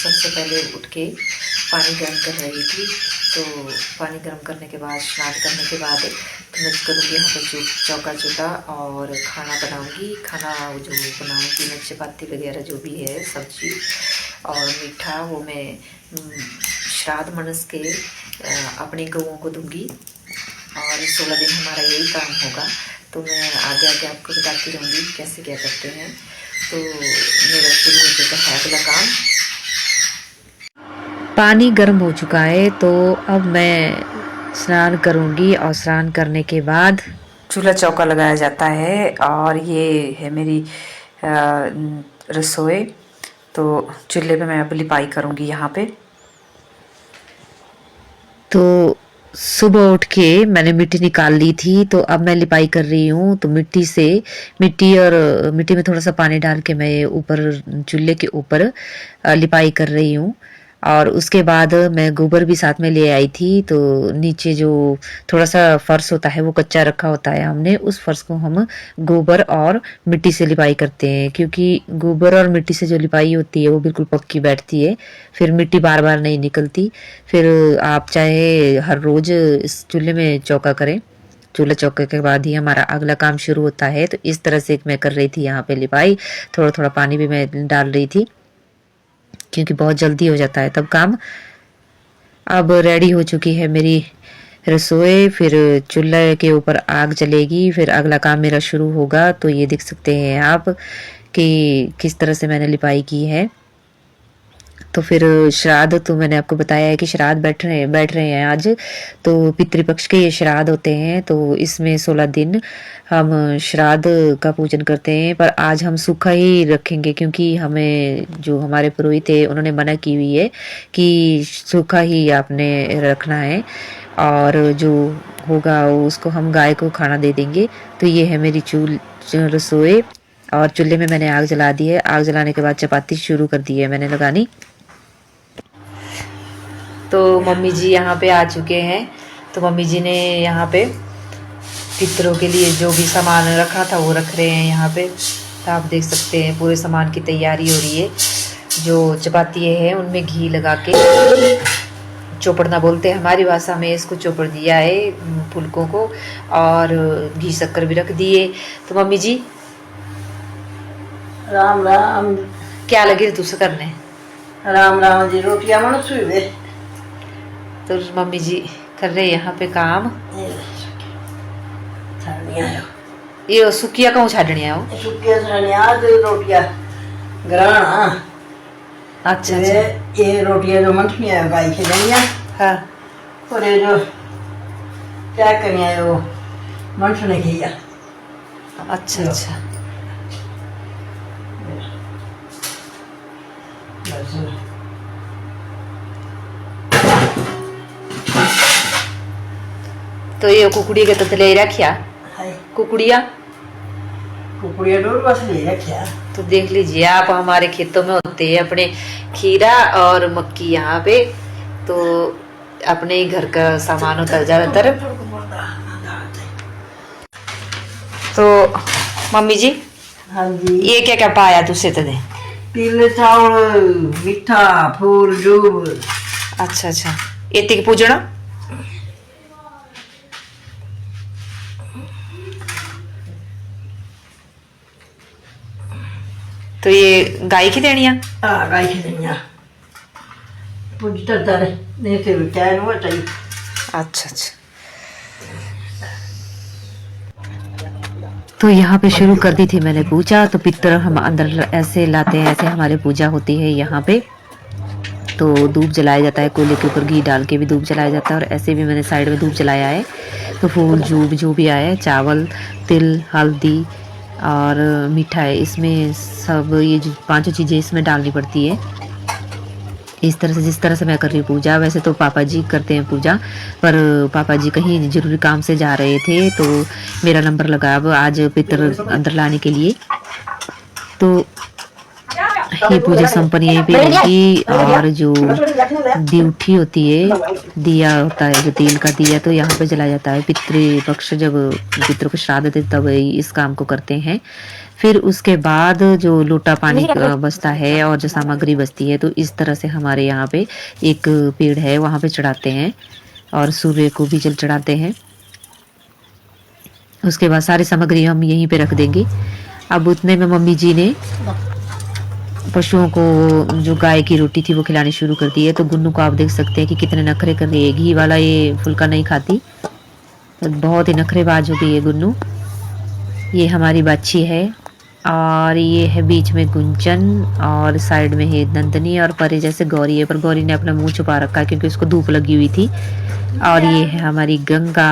सबसे पहले उठ के पानी गर्म कर रही थी। तो पानी गर्म करने के बाद, स्नान करने के बाद तो मैं करूँगी यहाँ पे चौका चूल्हा और खाना बनाऊँगी। खाना जो बनाऊँगी मैं, चपाती वगैरह जो भी है, सब्जी और मीठा, वो मैं श्राद्ध मनस के अपने गऊओं को दूँगी। और 16 दिन हमारा यही काम होगा। तो मैं आगे आगे आपको बताती रहूँगी कैसे क्या करते हैं। तो मेरा शुरू हो चुका है अगला काम। पानी गर्म हो चुका है, तो अब मैं स्नान करूँगी और स्नान करने के बाद चूल्हा चौका लगाया जाता है। और ये है मेरी रसोई। तो चूल्हे पे मैं अब लिपाई करूँगी यहाँ पे। तो सुबह उठ के मैंने मिट्टी निकाल ली थी, तो अब मैं लिपाई कर रही हूँ। तो मिट्टी में थोड़ा सा पानी डाल के मैं ऊपर चूल्हे के ऊपर लिपाई कर रही हूँ। और उसके बाद मैं गोबर भी साथ में ले आई थी। तो नीचे जो थोड़ा सा फर्श होता है वो कच्चा रखा होता है हमने, उस फर्श को हम गोबर और मिट्टी से लिपाई करते हैं, क्योंकि गोबर और मिट्टी से जो लिपाई होती है वो बिल्कुल पक्की बैठती है, फिर मिट्टी बार बार नहीं निकलती। फिर आप चाहे हर रोज इस चूल्हे में चौका करें, चूल्हा चौके के बाद ही हमारा अगला काम शुरू होता है। तो इस तरह से मैं कर रही थी यहाँ पे लिपाई। थोड़ा थोड़ा पानी भी मैं डाल रही थी, क्योंकि बहुत जल्दी हो जाता है तब काम। अब रेडी हो चुकी है मेरी रसोई। फिर चूल्हे के ऊपर आग जलेगी, फिर अगला काम मेरा शुरू होगा। तो ये देख सकते हैं आप कि किस तरह से मैंने लिपाई की है। तो फिर श्राद्ध, तो मैंने आपको बताया है कि श्राद्ध बैठ रहे हैं आज। तो पितृपक्ष के ये श्राद्ध होते हैं। तो इसमें 16 दिन हम श्राद्ध का पूजन करते हैं, पर आज हम सूखा ही रखेंगे, क्योंकि हमें जो हमारे पुरोहित थे उन्होंने मना की हुई है कि सूखा ही आपने रखना है, और जो होगा उसको हम गाय को खाना दे देंगे। तो ये है मेरी रसोई, और चूल्हे में मैंने आग जला दी है। आग जलाने के बाद चपाती शुरू कर दी है मैंने लगानी। तो मम्मी जी यहाँ पे आ चुके हैं। तो मम्मी जी ने यहाँ पे पितरों के लिए जो भी सामान रखा था वो रख रहे हैं यहाँ पे। तो आप देख सकते हैं पूरे सामान की तैयारी हो रही है। जो चपाती है उनमें घी लगा के, चोपड़ना बोलते हैं हमारी भाषा में, इसको चोपड़ दिया है फुलकों को, और घी शक्कर भी रख दिए। तो मम्मी जी राम राम। क्या लगे तुझसे करने? राम राम जी। रोटियां मन सुबह। तो मम्मी जी कर रहे यहाँ पे काम। ये सुकिया कहूँ छाड़निया हो? सुकिया छाड़निया रोटियां ग्रहण। अच्छा ये रोटियां जो मंठनिया गाय के देनिया। हाँ। और ये जो क्या करनिया है वो मंठने की। अच्छा अच्छा। तो ये कुकड़ी के ततले रखिया, कुकड़िया डोर बस ले रखिया। तो देख लीजिए आप, हमारे खेतों में होते हैं अपने खीरा और मक्की यहाँ पे। तो अपने ही घर का सामान होता है ज्यादातर। तो मम्मी जी, हाँ जी, ये क्या क्या पाया तुझसे? तो दे पीले चावल, मीठा, फूल, दूब। अच्छा अच्छा, इतनी की पूजना। तो ये गाय की देनिया? हाँ, गाय की देनिया। पूछता तारे नहीं से क्या हुआ चाहिए। अच्छा अच्छा। तो यहाँ पे शुरू कर दी थी मैंने पूजा। तो पितर हम अंदर ऐसे लाते हैं, ऐसे हमारे पूजा होती है यहाँ पे। तो धूप जलाया जाता है, कोयले के ऊपर घी डाल के भी धूप जलाया जाता है, और ऐसे भी मैंने साइड में धूप जलाया है। तो फूल जो भी आया है, चावल, तिल, हल्दी और मिठाई, इसमें सब ये जो 5 चीज़ें इसमें डालनी पड़ती है। इस तरह से, जिस तरह से मैं कर रही हूँ पूजा। वैसे तो पापा जी करते हैं पूजा, पर पापा जी कहीं जरूरी काम से जा रहे थे, तो मेरा नंबर लगा अब आज पितर अंदर लाने के लिए। तो ये पूजा संपन्न यहीं पे होगी। और जो ड्यूटी होती है, दिया होता है जो तेल का दिया, तो यहाँ पे जलाया जाता है। पितृपक्ष जब पितरों को श्राद्ध देते तब इस काम को करते हैं। फिर उसके बाद जो लोटा पानी बचता है और जो सामग्री बचती है, तो इस तरह से हमारे यहाँ पे एक पेड़ है, वहाँ पे चढ़ाते हैं और सूर्य को भी जल चढ़ाते हैं। उसके बाद सारी सामग्री हम यहीं पे रख देंगे। अब उतने में मम्मी जी ने पशुओं को जो गाय की रोटी थी वो खिलानी शुरू कर दी है। तो गुन्नू को आप देख सकते हैं कि कितने नखरे कर रही है। घी वाला ये फुल्का नहीं खाती, तो बहुत ही नखरेबाज हो गई है गुन्नू। ये हमारी बाछी है और ये है बीच में गुंजन और साइड में है नंदनी और परे जैसे गौरी है, पर गौरी ने अपना मुंह छुपा रखा है क्योंकि उसको धूप लगी हुई थी। और ये है हमारी गंगा।